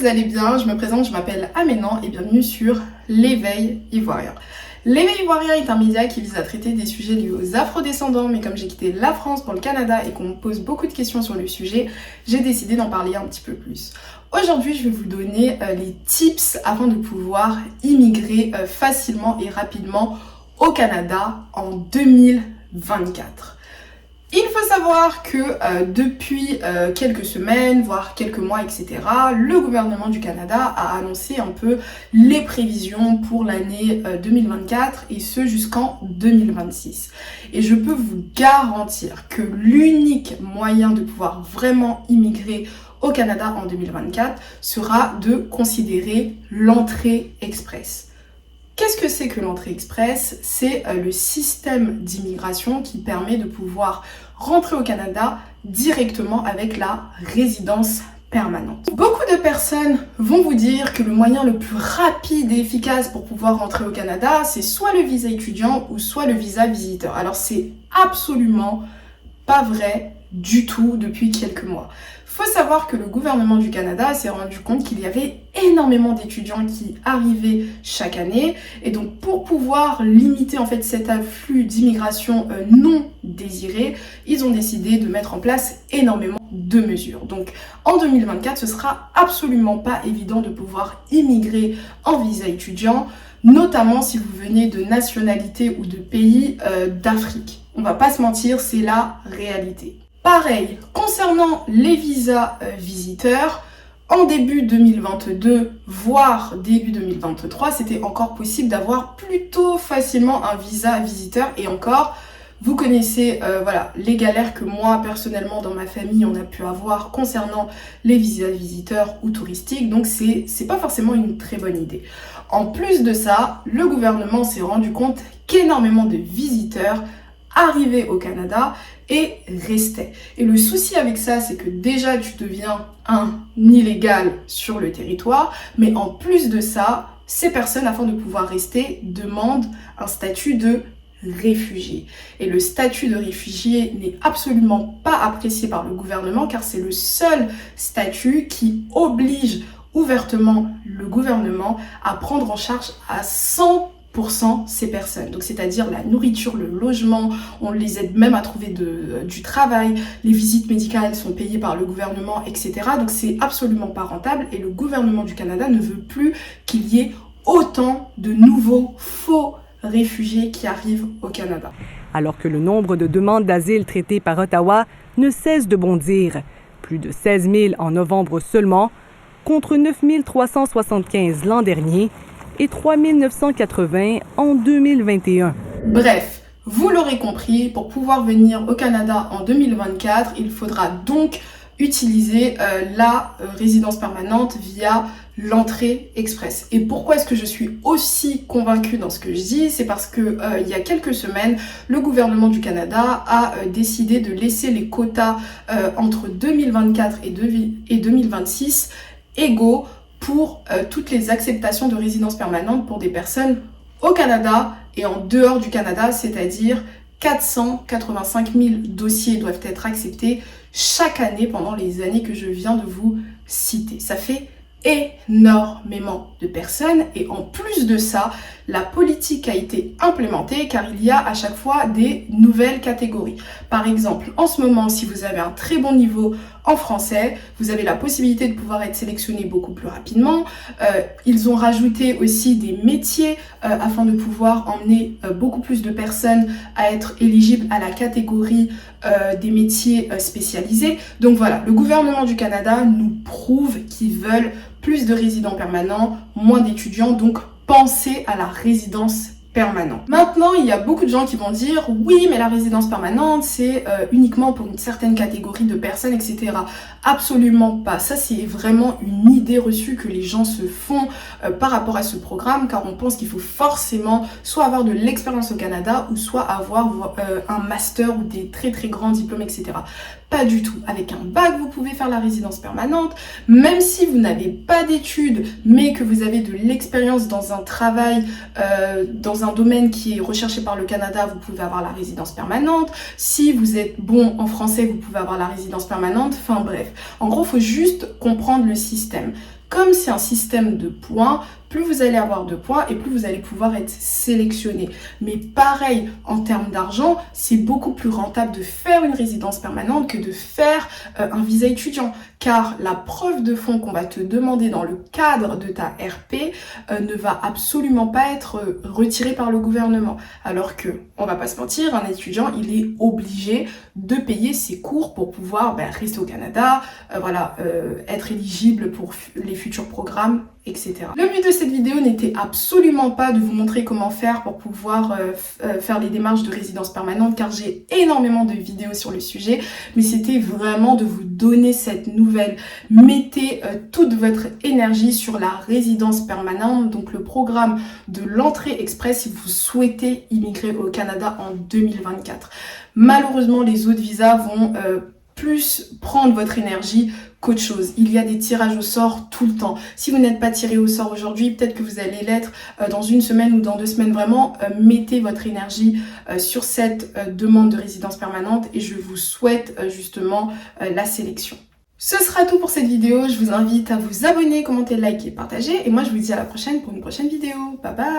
vous allez bien, je me présente, je m'appelle Aménan et bienvenue sur l'Éveil Ivoirien. L'Éveil Ivoirien est un média qui vise à traiter des sujets liés aux afrodescendants, mais comme j'ai quitté la France pour le Canada et qu'on me pose beaucoup de questions sur le sujet, j'ai décidé d'en parler un petit peu plus. Aujourd'hui, je vais vous donner les tips afin de pouvoir immigrer facilement et rapidement au Canada en 2024. Il faut savoir que depuis quelques semaines, voire quelques mois, etc., le gouvernement du Canada a annoncé un peu les prévisions pour l'année 2024 et ce jusqu'en 2026. Et je peux vous garantir que l'unique moyen de pouvoir vraiment immigrer au Canada en 2024 sera de considérer l'entrée express. Qu'est-ce que c'est que l'entrée express? C'est le système d'immigration qui permet de pouvoir rentrer au Canada directement avec la résidence permanente. Beaucoup de personnes vont vous dire que le moyen le plus rapide et efficace pour pouvoir rentrer au Canada, c'est soit le visa étudiant ou soit le visa visiteur. Alors c'est absolument pas vrai du tout depuis quelques mois. Faut savoir que le gouvernement du Canada s'est rendu compte qu'il y avait énormément d'étudiants qui arrivaient chaque année et donc pour pouvoir limiter en fait cet afflux d'immigration non désirée, ils ont décidé de mettre en place énormément de mesures. Donc en 2024, ce sera absolument pas évident de pouvoir immigrer en visa étudiant, notamment si vous venez de nationalités ou de pays d'Afrique. On va pas se mentir, c'est la réalité. Pareil, concernant les visas visiteurs, en début 2022, voire début 2023, c'était encore possible d'avoir plutôt facilement un visa visiteur. Et encore, vous connaissez les galères que moi, personnellement, dans ma famille, on a pu avoir concernant les visas visiteurs ou touristiques. Donc, c'est pas forcément une très bonne idée. En plus de ça, le gouvernement s'est rendu compte qu'énormément de visiteurs arrivaient au Canada et restaient. Et le souci avec ça, c'est que déjà tu deviens un illégal sur le territoire, mais en plus de ça, ces personnes, afin de pouvoir rester, demandent un statut de réfugié. Et le statut de réfugié n'est absolument pas apprécié par le gouvernement car c'est le seul statut qui oblige ouvertement le gouvernement à prendre en charge à 100% ces personnes. Donc c'est-à-dire la nourriture, le logement, on les aide même à trouver du travail, les visites médicales sont payées par le gouvernement, etc. Donc c'est absolument pas rentable et le gouvernement du Canada ne veut plus qu'il y ait autant de nouveaux faux réfugiés qui arrivent au Canada. Alors que le nombre de demandes d'asile traitées par Ottawa ne cesse de bondir, plus de 16 000 en novembre seulement, contre 9 375 l'an dernier, et 3 980 en 2021. Bref, vous l'aurez compris, pour pouvoir venir au Canada en 2024, il faudra donc utiliser la résidence permanente via l'entrée express. Et pourquoi est-ce que je suis aussi convaincue dans ce que je dis? C'est parce que il y a quelques semaines, le gouvernement du Canada a décidé de laisser les quotas entre 2024 et 2026 égaux pour toutes les acceptations de résidence permanente pour des personnes au Canada et en dehors du Canada, c'est-à-dire 485 000 dossiers doivent être acceptés chaque année pendant les années que je viens de vous citer. Ça fait énormément de personnes et en plus de ça, la politique a été implémentée car il y a à chaque fois des nouvelles catégories. Par exemple, en ce moment, si vous avez un très bon niveau en français, vous avez la possibilité de pouvoir être sélectionné beaucoup plus rapidement. Ils ont rajouté aussi des métiers afin de pouvoir emmener beaucoup plus de personnes à être éligibles à la catégorie des métiers spécialisés. Donc voilà, le gouvernement du Canada nous prouve qu'ils veulent plus de résidents permanents, moins d'étudiants, donc pensez à la résidence permanente. Maintenant, il y a beaucoup de gens qui vont dire oui, mais la résidence permanente, c'est uniquement pour une certaine catégorie de personnes, etc. Absolument pas. Ça, c'est vraiment une idée reçue que les gens se font par rapport à ce programme, car on pense qu'il faut forcément soit avoir de l'expérience au Canada ou soit avoir un master ou des très très grands diplômes, etc. Pas du tout. Avec un bac, vous pouvez faire la résidence permanente. Même si vous n'avez pas d'études, mais que vous avez de l'expérience dans un travail, dans un domaine qui est recherché par le Canada, vous pouvez avoir la résidence permanente. Si vous êtes bon en français, vous pouvez avoir la résidence permanente. Enfin bref. En gros, il faut juste comprendre le système. comme c'est un système de points, plus vous allez avoir de points et plus vous allez pouvoir être sélectionné. Mais pareil, en termes d'argent, c'est beaucoup plus rentable de faire une résidence permanente que de faire un visa étudiant. Car la preuve de fonds qu'on va te demander dans le cadre de ta RP ne va absolument pas être retirée par le gouvernement. Alors que, on va pas se mentir, un étudiant, il est obligé de payer ses cours pour pouvoir rester au Canada, être éligible pour les futurs programmes, etc. Le but de cette vidéo n'était absolument pas de vous montrer comment faire pour pouvoir faire les démarches de résidence permanente, car j'ai énormément de vidéos sur le sujet, mais c'était vraiment de vous donner cette nouvelle. Mettez toute votre énergie sur la résidence permanente, donc le programme de l'entrée express si vous souhaitez immigrer au Canada en 2024. Malheureusement, les autres visas vont plus prendre votre énergie qu'autre chose. Il y a des tirages au sort tout le temps. Si vous n'êtes pas tiré au sort aujourd'hui, peut-être que vous allez l'être dans une semaine ou dans 2 semaines. Vraiment, mettez votre énergie sur cette demande de résidence permanente et je vous souhaite justement la sélection. Ce sera tout pour cette vidéo. Je vous invite à vous abonner, commenter, liker, partager et moi je vous dis à la prochaine pour une prochaine vidéo. Bye bye!